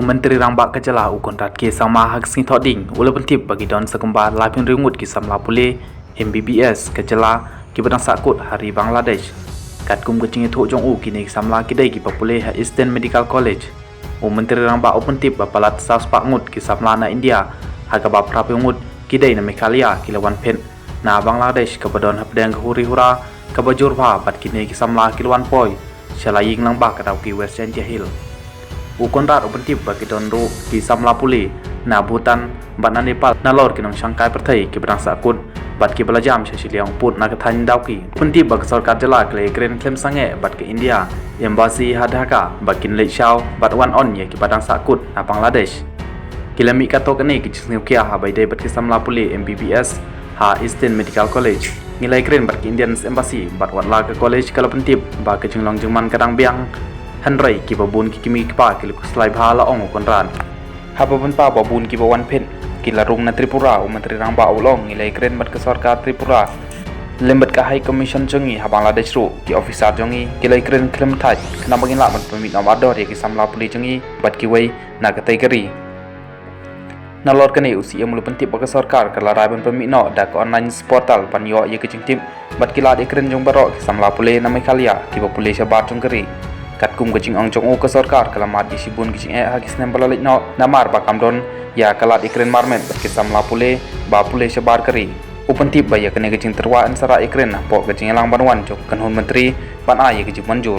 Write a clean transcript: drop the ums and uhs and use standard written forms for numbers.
Menteri Rambak Kejala Congrad ke sama hak sing thoding ula pentip bagi don sekumbar lapin ringut ki samla pule MBBS Kejala ki badang Sahkut hari Bangladesh kat kum kecing itu jong u kini samla kidai ki popule ha Eastern Medical College Menteri Rambak pentip bapalat saus pakngut ki samla na India haga bab rapingut kidai na meghalaya kilawan pen na Bangladesh kabadon hapdeng huri hura kabajur bha bat kini ki samla kilawan poi shalaying lang ba kadau ki Western Jahil Congrad pentip bagi donro ki samla pule na Bhutan bat na Nepal na lor kinong Shanghai perthai ki badang Sahkut bat ki belajam shiliang put na kathan dauki pentip bag sarkar jala kle kren klem sange bat ke India embassy hadhaka bakin lechau bat one on ye ki badang Sahkut na Bangladesh kilami katok ni ki chisniu kia ha bai dai bat ki samla pule MBBS ha Eastern Medical College ngilai kren bat ki Indian embassy bat wat la ke college kala pentip ba ke jinglong jingman kadang biang Hanrai ki babun ki kimi pa ki slai bhala ong Congrad hababun pa babun ki bawan pen ki larung na Tripura Menteri Rangba ulong ngilai kren bat ke sarkar Tripura lembat ka High Commission jongi ha Bangladesh ru ki officer jongi kilai kren klem thai kena bangin la ban pemit nom ador ki samla puli jongi bat ki wei na kategori na lor kani usi mulu pentip bag sarkar kala rai ban pemit no da ko online portal pan yo ye ki jingtim bat ki la de kren jong baro ki samla pule na meghalaya ki popule sabat jong kari kat kum kecing ong chong ke sarkar kalamat di sibun kecing ha kisnem balalik no namar ba kamdon ya kalat ikren marmen ke samla pule ba pule sebar kari upentip ba ya kene kecing terwa ansara ikren po kecing lang banwan jok kanhun menteri pan a ye kecing manjur